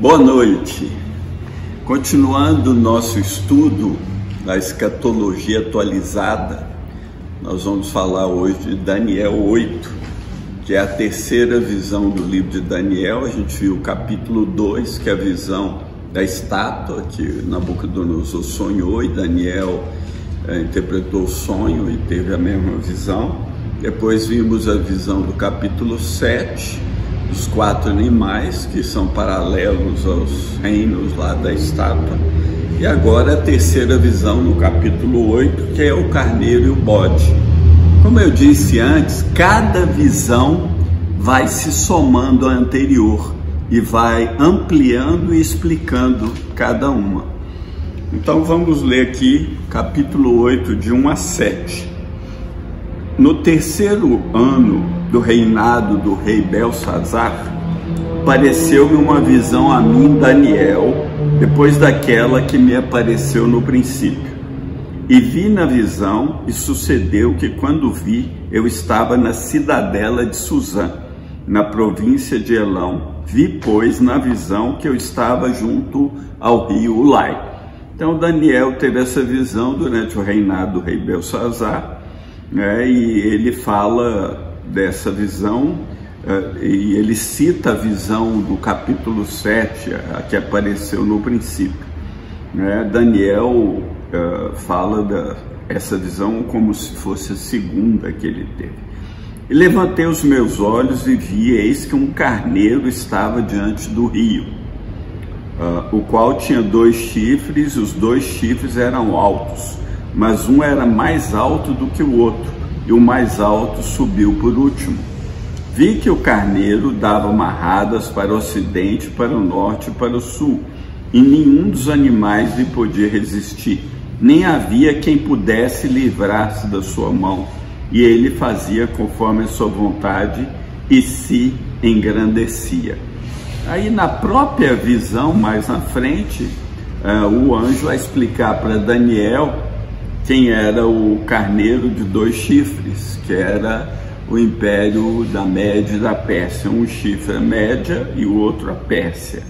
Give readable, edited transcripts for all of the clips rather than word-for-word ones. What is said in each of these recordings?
Boa noite. Continuando o nosso estudo da escatologia atualizada, nós vamos falar hoje de Daniel 8, que é a terceira visão do livro de Daniel. A gente viu o capítulo 2, que é a visão da estátua que Nabucodonosor sonhou e Daniel interpretou o sonho e teve a mesma visão. Depois vimos a visão do capítulo 7, os 4 animais que são paralelos aos reinos lá da estátua. E agora a terceira visão no capítulo 8, que é o carneiro e o bode. Como eu disse antes, cada visão vai se somando à anterior e vai ampliando e explicando cada uma. Então vamos ler aqui capítulo 8, de 1 a 7. No terceiro ano do reinado do rei Belsazar, apareceu-me uma visão a mim, Daniel, depois daquela que me apareceu no princípio. E vi na visão, e sucedeu que quando vi, eu estava na cidadela de Suzã, na província de Elão. Vi, pois, na visão que eu estava junto ao rio Ulai. Então Daniel teve essa visão durante o reinado do rei Belsazar, e ele fala dessa visão, e ele cita a visão do capítulo 7, a que apareceu no princípio. Daniel fala dessa visão como se fosse a segunda que ele teve. E levantei os meus olhos e vi, eis que um carneiro estava diante do rio, o qual tinha 2 chifres, os 2 chifres eram altos, mas um era mais alto do que o outro, e o mais alto subiu por último. Vi que o carneiro dava marradas para o ocidente, para o norte e para o sul, e nenhum dos animais lhe podia resistir, nem havia quem pudesse livrar-se da sua mão, e ele fazia conforme a sua vontade e se engrandecia. Aí na própria visão, mais na frente, o anjo vai explicar para Daniel quem era o carneiro de 2 chifres, que era o império da Média e da Pérsia. Um chifre a Média e o outro a Pérsia.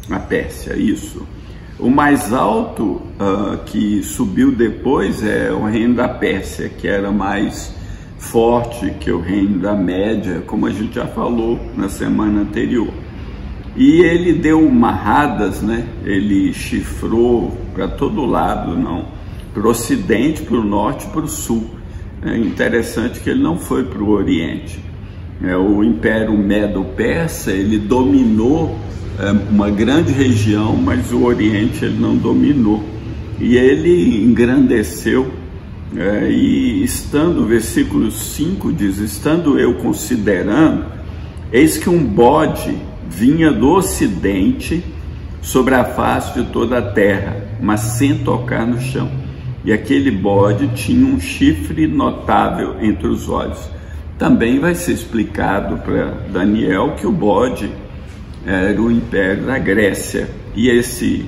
A Pérsia, isso. O mais alto que subiu depois é o reino da Pérsia, que era mais forte que o reino da Média, como a gente já falou na semana anterior. E ele deu marradas, ele chifrou para todo lado, para o ocidente, para o norte e para o sul. É interessante que ele não foi para o oriente. O Império Medo-Persa, ele dominou uma grande região, mas o oriente ele não dominou. E ele engrandeceu, e estando, versículo 5 diz, estando eu considerando, eis que um bode vinha do ocidente sobre a face de toda a terra, mas sem tocar no chão. E aquele bode tinha um chifre notável entre os olhos. Também vai ser explicado para Daniel que o bode era o império da Grécia, e esse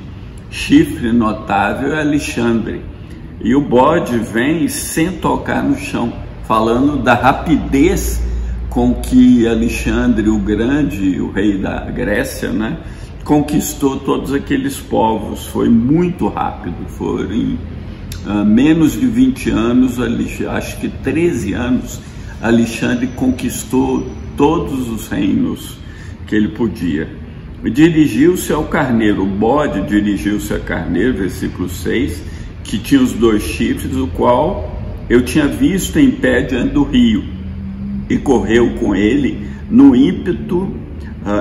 chifre notável é Alexandre. E o bode vem sem tocar no chão, falando da rapidez com que Alexandre o Grande, o rei da Grécia, conquistou todos aqueles povos. Foi muito rápido, foram em menos de 20 anos, acho que 13 anos, Alexandre conquistou todos os reinos que ele podia. Dirigiu-se ao carneiro, o bode dirigiu-se ao carneiro, versículo 6, que tinha os 2 chifres, o qual eu tinha visto em pé diante do rio, e correu com ele no ímpeto,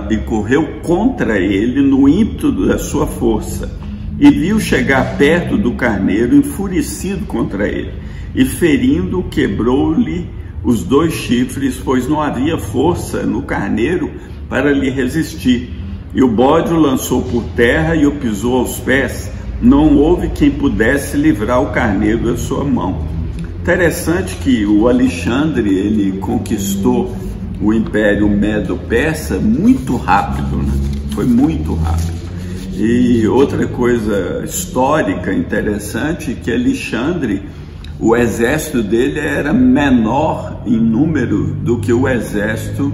e correu contra ele no ímpeto da sua força, e viu chegar perto do carneiro, enfurecido contra ele, e ferindo, quebrou-lhe os 2 chifres, pois não havia força no carneiro para lhe resistir. E o bode o lançou por terra e o pisou aos pés. Não houve quem pudesse livrar o carneiro da sua mão. Interessante que o Alexandre, ele conquistou o Império Medo-Persa muito rápido, Foi muito rápido. E outra coisa histórica interessante, que Alexandre, o exército dele era menor em número do que o exército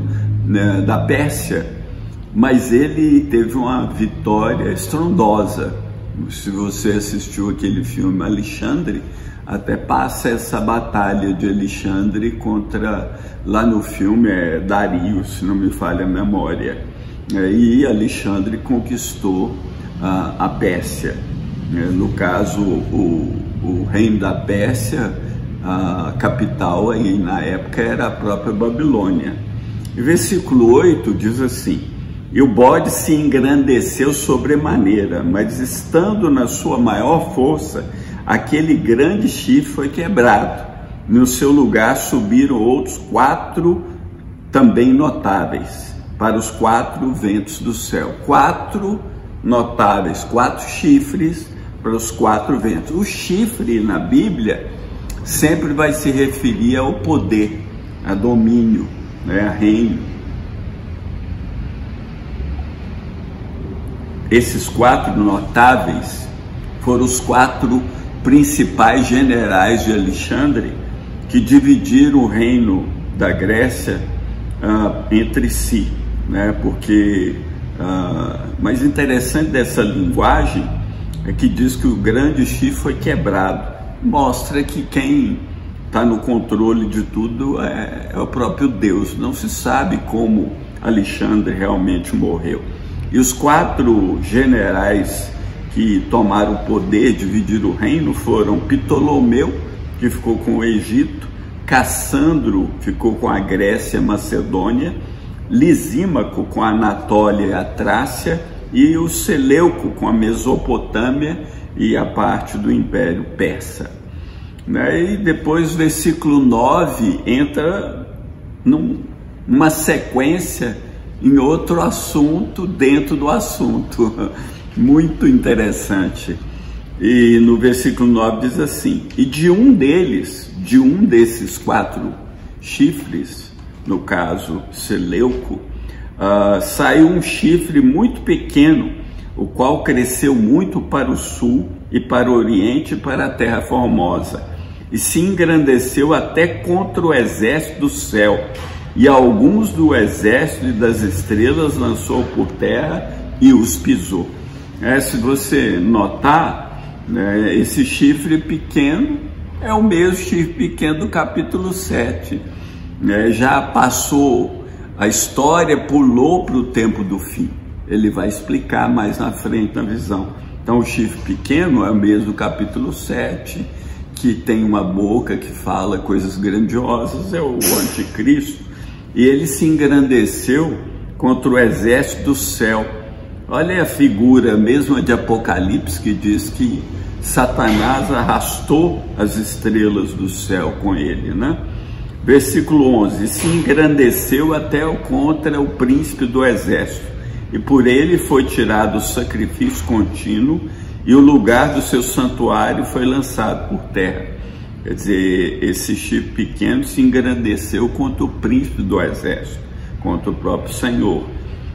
da Pérsia. mas ele teve uma vitória estrondosa. Se você assistiu aquele filme Alexandre, até passa essa batalha de Alexandre contra, lá no filme é Dario, se não me falha a memória, e Alexandre conquistou a Pérsia. No caso, o reino da Pérsia, a capital aí na época era a própria Babilônia. E versículo 8 diz assim: e o bode se engrandeceu sobremaneira, mas estando na sua maior força, aquele grande chifre foi quebrado. No seu lugar subiram outros 4 também notáveis, para os 4 ventos do céu. 4 notáveis, 4 chifres para os 4 ventos. O chifre na Bíblia sempre vai se referir ao poder, a domínio, a reino. Esses 4 notáveis foram os 4 principais generais de Alexandre, que dividiram o reino da Grécia entre si, porque mais interessante dessa linguagem é que diz que o grande chifre foi quebrado. Mostra que quem está no controle de tudo é o próprio Deus. Não se sabe como Alexandre realmente morreu. E os 4 generais que tomaram o poder, dividiram o reino, foram Ptolomeu, que ficou com o Egito, Cassandro ficou com a Grécia e Macedônia, Lisímaco com a Anatólia e a Trácia, e o Seleuco com a Mesopotâmia e a parte do Império Persa. E depois, versículo 9, entra numa sequência em outro assunto dentro do assunto. Muito interessante. E no versículo 9 diz assim: e de um desses 4 chifres, no caso Seleuco, saiu um chifre muito pequeno, o qual cresceu muito para o sul e para o oriente e para a terra formosa, e se engrandeceu até contra o exército do céu, e alguns do exército e das estrelas lançou por terra e os pisou. Se você notar, esse chifre pequeno é o mesmo chifre pequeno do capítulo 7. Já passou, a história pulou para o tempo do fim. Ele vai explicar mais na frente na visão. Então o chifre pequeno é o mesmo do capítulo 7, que tem uma boca que fala coisas grandiosas, é o anticristo. E ele se engrandeceu contra o exército do céu. Olha a figura mesmo de Apocalipse, que diz que Satanás arrastou as estrelas do céu com ele, Versículo 11: se engrandeceu até contra o príncipe do exército, e por ele foi tirado o sacrifício contínuo, e o lugar do seu santuário foi lançado por terra. Quer dizer, esse chifre pequeno se engrandeceu contra o príncipe do exército, contra o próprio Senhor.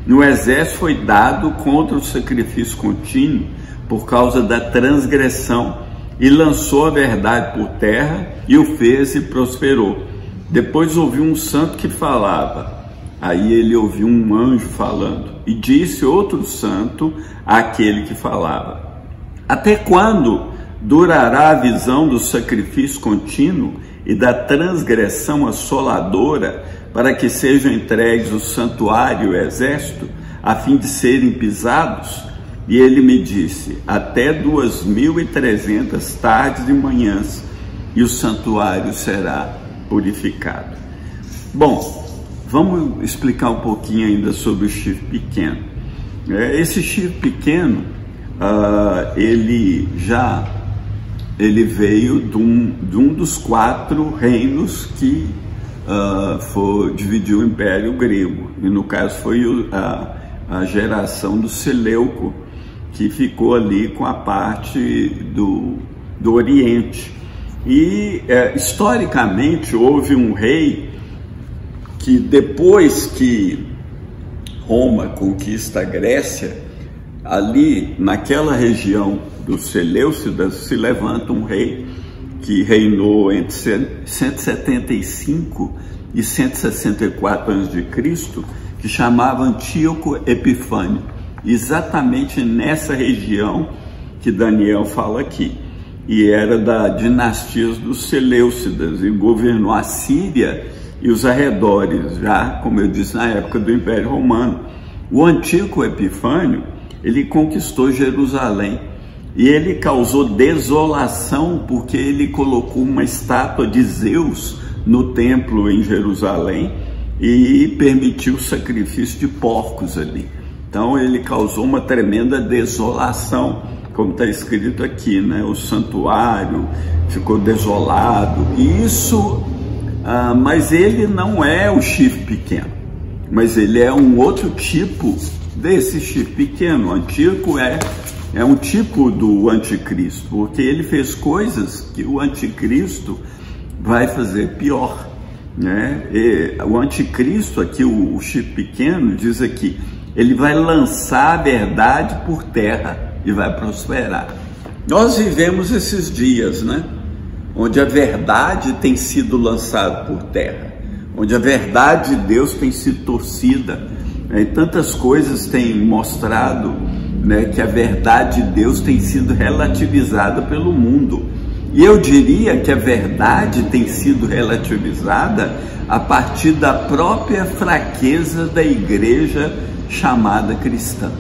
No exército foi dado contra o sacrifício contínuo por causa da transgressão, e lançou a verdade por terra, e o fez e prosperou. Depois ouviu um santo que falava. Aí ele ouviu um anjo falando, e disse outro santo àquele que falava: até quando durará a visão do sacrifício contínuo e da transgressão assoladora, para que sejam entregues o santuário e o exército, a fim de serem pisados? E ele me disse: até 2300 tardes e manhãs, e o santuário será purificado. Bom, vamos explicar um pouquinho ainda sobre o chifre pequeno. Esse chifre pequeno, ele veio de um dos 4 reinos que dividiu o Império Grego, e no caso foi a geração do Seleuco, que ficou ali com a parte do Oriente. E historicamente houve um rei que, depois que Roma conquista a Grécia, ali naquela região dos Seleucidas se levanta um rei que reinou entre 175 e 164 a.C., que chamava Antíoco Epifânio, exatamente nessa região que Daniel fala aqui. E era da dinastia dos Seleucidas, e governou a Síria e os arredores, já, como eu disse, na época do Império Romano. O Antíoco Epifânio, ele conquistou Jerusalém, e ele causou desolação porque ele colocou uma estátua de Zeus no templo em Jerusalém e permitiu o sacrifício de porcos ali. Então ele causou uma tremenda desolação, como está escrito aqui, né? O santuário ficou desolado. E isso, mas ele não é o chifre pequeno, mas ele é um outro tipo desse chifre pequeno. O Antíoco é um tipo do anticristo, porque ele fez coisas que o anticristo vai fazer pior, né? E o anticristo aqui, o chifre pequeno, diz aqui, ele vai lançar a verdade por terra e vai prosperar. Nós vivemos esses dias, né? Onde a verdade tem sido lançada por terra, onde a verdade de Deus tem sido torcida, né? E tantas coisas têm mostrado, né, que a verdade de Deus tem sido relativizada pelo mundo. E eu diria que a verdade tem sido relativizada a partir da própria fraqueza da igreja chamada cristã.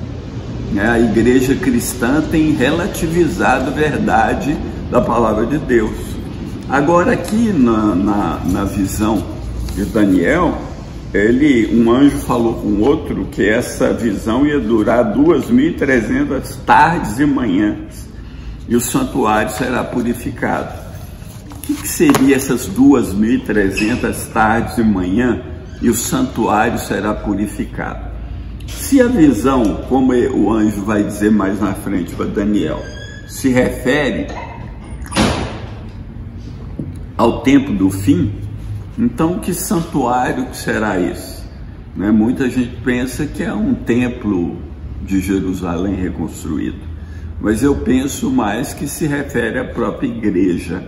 A igreja cristã tem relativizado a verdade da palavra de Deus. Agora aqui na visão de Daniel, um anjo falou com o outro que essa visão ia durar 2.300 tardes e manhãs, e o santuário será purificado. O que seria essas 2.300 tardes e manhã e o santuário será purificado? Se a visão, como o anjo vai dizer mais na frente para Daniel, se refere ao tempo do fim, então que santuário que será esse? Né? Muita gente pensa que é um templo de Jerusalém reconstruído, mas eu penso mais que se refere à própria igreja.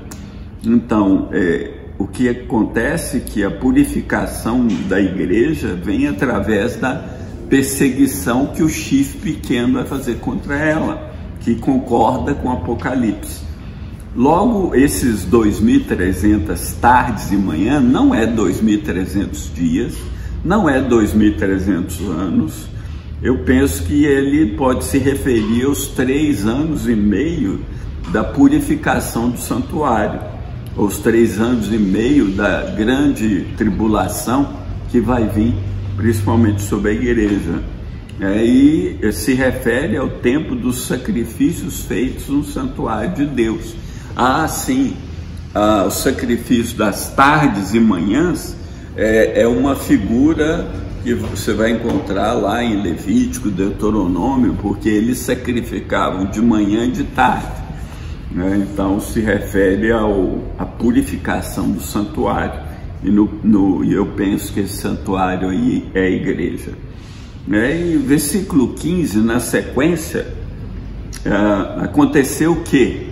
Então, o que acontece é que a purificação da igreja vem através da perseguição que o chifre pequeno vai fazer contra ela, que concorda com o Apocalipse. Logo, esses 2.300 tardes e manhã não é 2.300 dias, não é 2.300 anos. Eu penso que ele pode se referir aos 3 anos e meio da purificação do santuário, os 3 anos e meio da grande tribulação que vai vir, principalmente sobre a igreja. E se refere ao tempo dos sacrifícios feitos no santuário de Deus. Sim, o sacrifício das tardes e manhãs é uma figura que você vai encontrar lá em Levítico, Deuteronômio, porque eles sacrificavam de manhã e de tarde, né? Então se refere à purificação do santuário. E eu penso que esse santuário aí é a igreja. E versículo 15, na sequência, aconteceu que,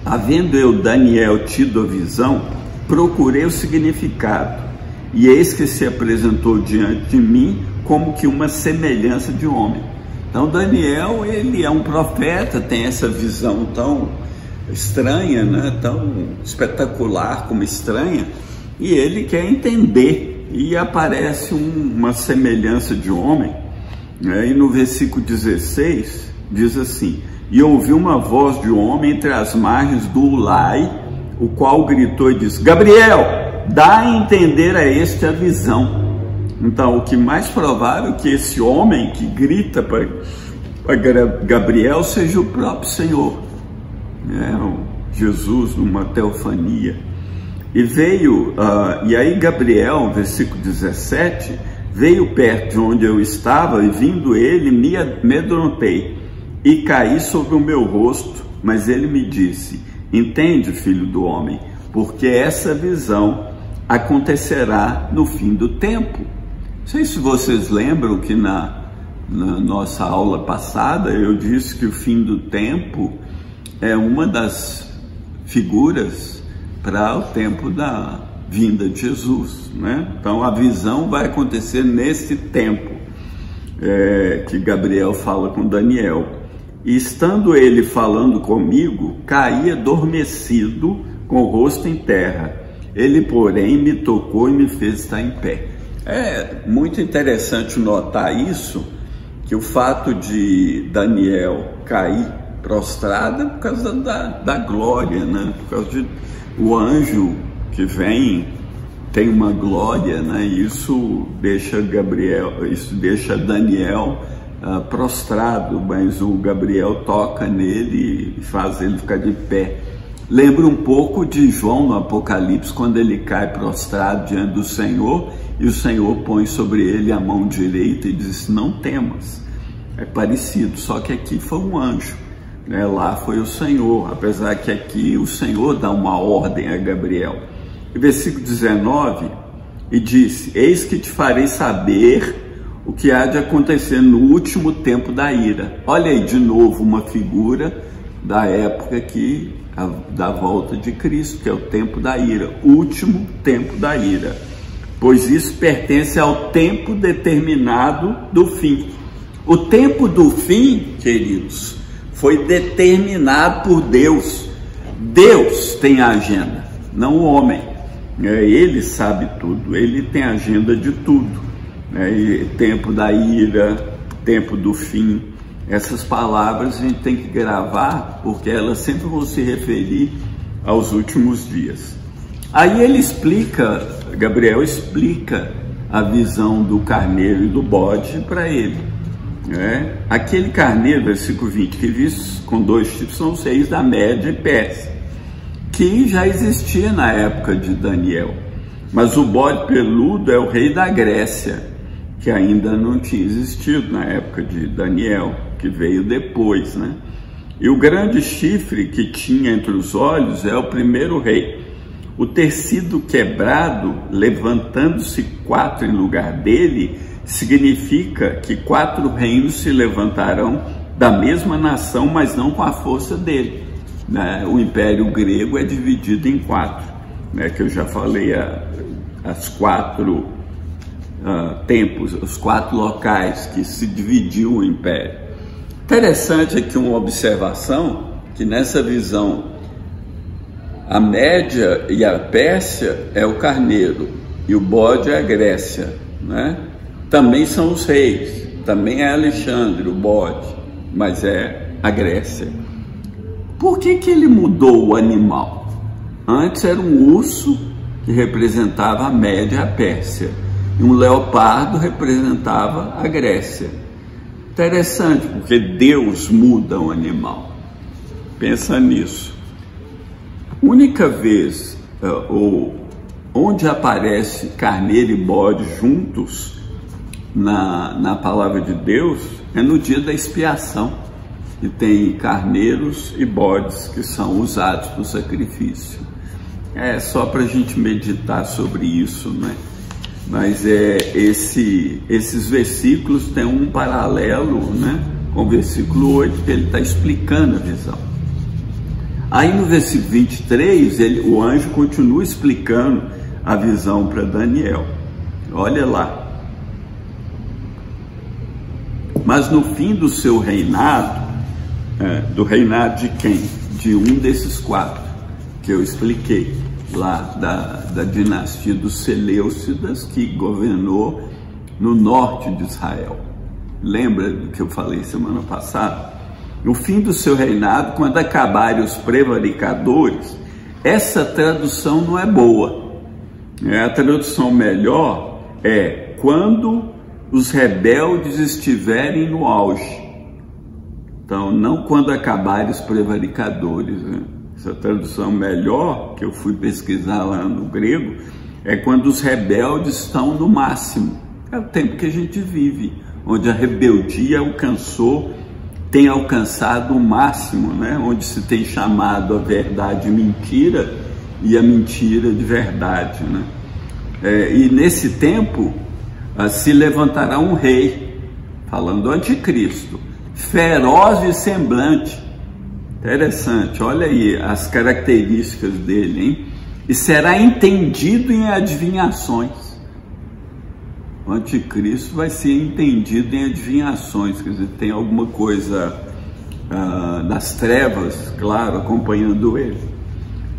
havendo eu, Daniel, tido a visão, procurei o significado, e eis que se apresentou diante de mim como que uma semelhança de homem. Então Daniel, ele é um profeta, tem essa visão tão estranha, né? Tão espetacular como estranha, e ele quer entender, e aparece uma semelhança de homem, né? E no versículo 16 diz assim: e ouvi uma voz de homem entre as margens do Ulai, o qual gritou e disse: Gabriel, dá a entender a este a visão. Então, o que mais provável é que esse homem que grita para Gabriel seja o próprio Senhor, né? Jesus numa teofania. E veio, e aí Gabriel, versículo 17, veio perto de onde eu estava, e vindo ele, me amedrontei e caí sobre o meu rosto, mas ele me disse: entende, filho do homem, porque essa visão acontecerá no fim do tempo. Não sei se vocês lembram que na nossa aula passada eu disse que o fim do tempo é uma das figuras para o tempo da vinda de Jesus, né? Então a visão vai acontecer nesse tempo. que Gabriel fala com Daniel. E estando ele falando comigo, caí adormecido com o rosto em terra. Ele, porém, me tocou e me fez estar em pé. É muito interessante notar isso, que o fato de Daniel cair prostrado é por causa da glória, né? Por causa de o anjo que vem tem uma glória, né? Isso deixa Daniel prostrado, mas o Gabriel toca nele e faz ele ficar de pé. Lembra um pouco de João no Apocalipse, quando ele cai prostrado diante do Senhor e o Senhor põe sobre ele a mão direita e diz: não temas. É parecido, só que aqui foi um anjo, né? Lá foi o Senhor, apesar que aqui o Senhor dá uma ordem a Gabriel. Versículo 19, e disse: eis que te farei saber o que há de acontecer no último tempo da ira. Olha aí de novo uma figura da época da volta de Cristo, que é o tempo da ira, último tempo da ira, pois isso pertence ao tempo determinado do fim. O tempo do fim, queridos, foi determinado por Deus. Deus tem a agenda, não o homem. Ele sabe tudo, ele tem a agenda de tudo. Tempo da ira, tempo do fim, essas palavras a gente tem que gravar, porque elas sempre vão se referir aos últimos dias. Aí ele explica, Gabriel explica a visão do carneiro e do bode para ele. Aquele carneiro, versículo 20, que vistos com dois tipos, são os reis da Média e Pérsia, que já existia na época de Daniel. Mas o bode peludo é o rei da Grécia, que ainda não tinha existido na época de Daniel, que veio depois, né? E o grande chifre que tinha entre os olhos é o primeiro rei. O tecido quebrado, levantando-se 4 em lugar dele, significa que 4 reinos se levantarão da mesma nação, mas não com a força dele, né? O Império Grego é dividido em 4, né? Que eu já falei, as 4 tempos, os 4 locais que se dividiu o Império. Interessante aqui uma observação, que nessa visão a Média e a Pérsia é o carneiro e o bode é a Grécia, né? Também são os reis, também é Alexandre, o bode, mas é a Grécia. Por que ele mudou o animal? Antes era um urso que representava a Média e a Pérsia, e um leopardo representava a Grécia. Interessante, porque Deus muda o animal. Pensa nisso. Única vez onde aparece carneiro e bode juntos na palavra de Deus é no dia da expiação, que tem carneiros e bodes que são usados para o sacrifício. É só para a gente meditar sobre isso, né? Mas esses versículos têm um paralelo, né, com o versículo 8, que ele está explicando a visão. Aí no versículo 23, o anjo continua explicando a visão para Daniel. Olha lá. Mas no fim do seu reinado, do reinado de quem? De um desses 4 que eu expliquei, lá da dinastia dos Seleucidas, que governou no norte de Israel. Lembra do que eu falei semana passada? No fim do seu reinado, quando acabarem os prevaricadores, essa tradução não é boa. A tradução melhor é quando os rebeldes estiverem no auge. Então, não quando acabarem os prevaricadores, né? Essa tradução melhor, que eu fui pesquisar lá no grego, é quando os rebeldes estão no máximo. É o tempo que a gente vive, onde a rebeldia tem alcançado o máximo, né? Onde se tem chamado a verdade mentira e a mentira de verdade, né? E nesse tempo se levantará um rei, falando do anticristo, feroz de semblante. Interessante, olha aí as características dele, hein? E será entendido em adivinhações. anticristo vai ser entendido em adivinhações, quer dizer, tem alguma coisa das trevas, claro, acompanhando ele.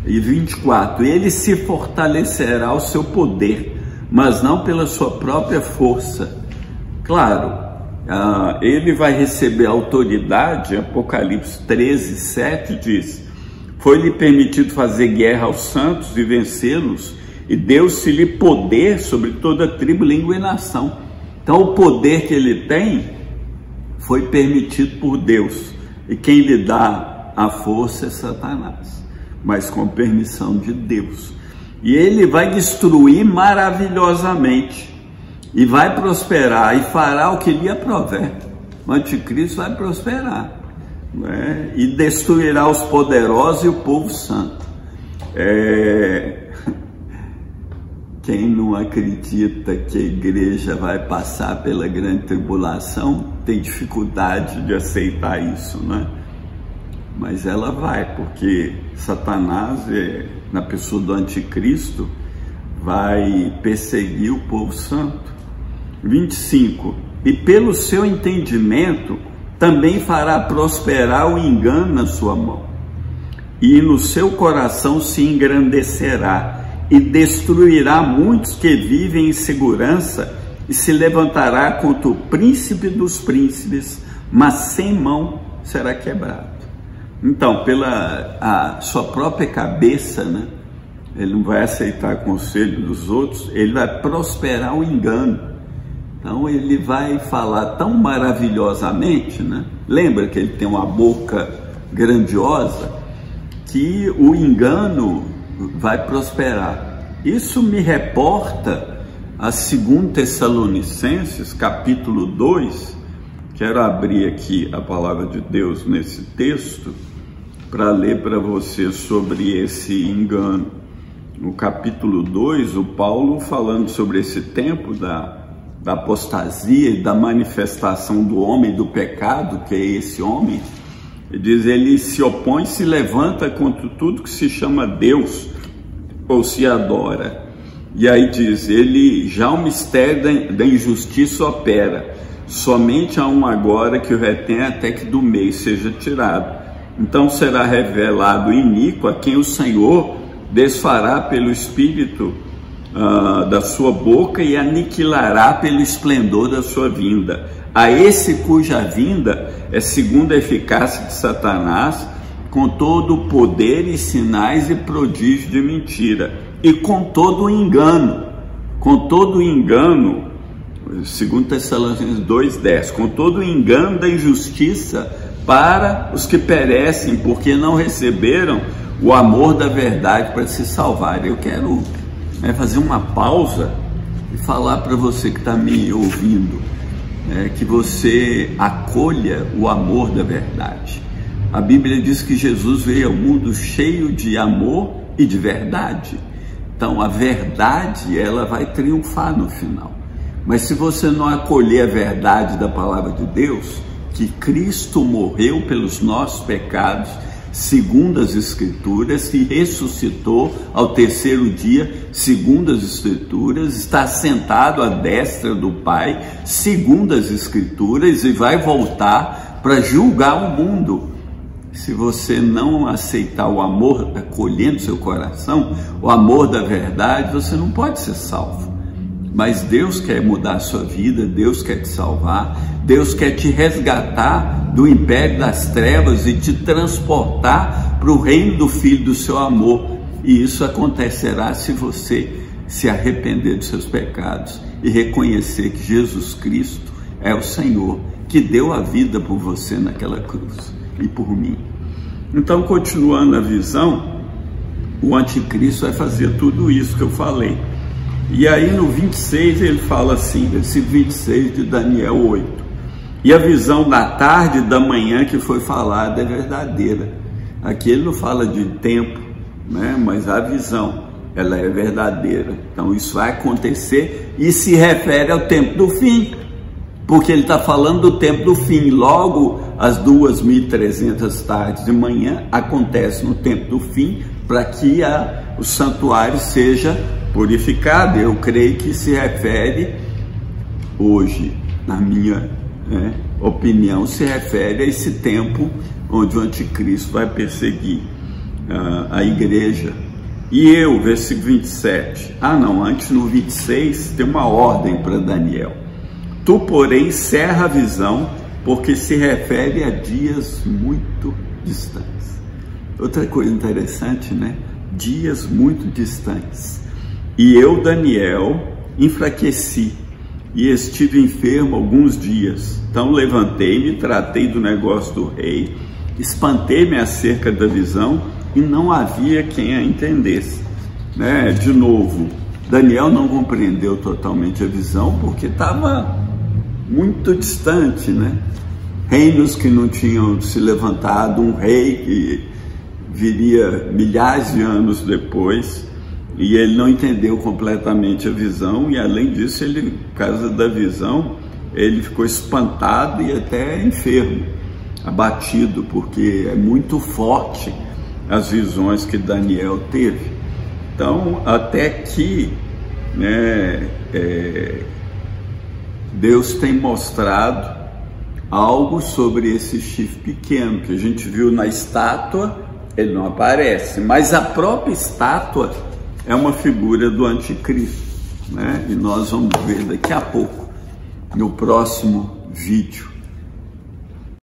E 24, ele se fortalecerá o seu poder, mas não pela sua própria força. Claro, ele vai receber autoridade. Apocalipse 13, 7 diz: foi-lhe permitido fazer guerra aos santos e vencê-los, e deu-se-lhe poder sobre toda tribo, língua e nação. Então o poder que ele tem foi permitido por Deus, e quem lhe dá a força é Satanás, mas com permissão de Deus. E ele vai destruir maravilhosamente, e vai prosperar, e fará o que lhe aprover. O anticristo vai prosperar, né? E destruirá os poderosos e o povo santo. Quem não acredita que a igreja vai passar pela grande tribulação tem dificuldade de aceitar isso, né? Mas ela vai, porque Satanás, na pessoa do anticristo, vai perseguir o povo santo. 25, e pelo seu entendimento também fará prosperar o engano na sua mão, e no seu coração se engrandecerá, e destruirá muitos que vivem em segurança, e se levantará contra o príncipe dos príncipes, mas sem mão será quebrado. Então, pela a sua própria cabeça, né? Ele não vai aceitar conselho dos outros, ele vai prosperar o engano. Então ele vai falar tão maravilhosamente, né? Lembra que ele tem uma boca grandiosa, que o engano vai prosperar. Isso me reporta a 2 Tessalonicenses, capítulo 2. Quero abrir aqui a palavra de Deus nesse texto, para ler para você sobre esse engano. No capítulo 2, o Paulo, falando sobre esse tempo da apostasia e da manifestação do homem do pecado, que é esse homem, ele diz: ele se opõe, se levanta contra tudo que se chama Deus ou se adora. E aí diz: ele já o mistério da injustiça opera, somente há um agora que o retém até que do meio seja tirado. Então será revelado o iníquo, a quem o Senhor desfará pelo Espírito da sua boca, e aniquilará pelo esplendor da sua vinda. A esse cuja vinda é segundo a eficácia de Satanás, com todo o poder e sinais e prodígio de mentira, e com todo o engano, 2 Tessalonicenses 2,10, com todo o engano da injustiça para os que perecem, porque não receberam o amor da verdade para se salvarem. Eu quero fazer uma pausa e falar para você que está me ouvindo, que você acolha o amor da verdade. A Bíblia diz que Jesus veio ao mundo cheio de amor e de verdade. Então a verdade, ela vai triunfar no final. Mas se você não acolher a verdade da palavra de Deus, que Cristo morreu pelos nossos pecados, segundo as Escrituras, e ressuscitou ao terceiro dia, segundo as Escrituras, está sentado à destra do Pai, segundo as Escrituras, e vai voltar para julgar o mundo. Se você não aceitar o amor, acolhendo seu coração, o amor da verdade, você não pode ser salvo. Mas Deus quer mudar a sua vida, Deus quer te salvar, Deus quer te resgatar do império das trevas e te transportar para o reino do Filho do seu amor. E isso acontecerá se você se arrepender dos seus pecados e reconhecer que Jesus Cristo é o Senhor, que deu a vida por você naquela cruz e por mim. Então, continuando a visão, o anticristo vai fazer tudo isso que eu falei. E aí no 26 ele fala assim, versículo 26 de Daniel 8: e a visão da tarde e da manhã que foi falada é verdadeira. Aqui ele não fala de tempo, né? Mas a visão, ela é verdadeira. Então isso vai acontecer e se refere ao tempo do fim, porque ele está falando do tempo do fim. Logo, as 2.300 tardes de manhã acontece no tempo do fim, para que o santuário seja purificado. Eu creio que se refere hoje, na minha opinião, se refere a esse tempo onde o anticristo vai perseguir a igreja. E eu, versículo 27, antes no 26 tem uma ordem para Daniel. Tu, porém, cerra a visão, porque se refere a dias muito distantes. Outra coisa interessante, né? Dias muito distantes. E eu, Daniel, enfraqueci e estive enfermo alguns dias. Então levantei-me, tratei do negócio do rei, espantei-me acerca da visão e não havia quem a entendesse. De novo, Daniel não compreendeu totalmente a visão porque estava muito distante, Reinos que não tinham se levantado, um rei que viria milhares de anos depois, e ele não entendeu completamente a visão, e além disso, por causa da visão, ele ficou espantado e até enfermo, abatido, porque é muito forte as visões que Daniel teve. Então, até aqui, Deus tem mostrado algo sobre esse chifre pequeno, que a gente viu na estátua, ele não aparece, mas a própria estátua é uma figura do anticristo, E nós vamos ver daqui a pouco, no próximo vídeo.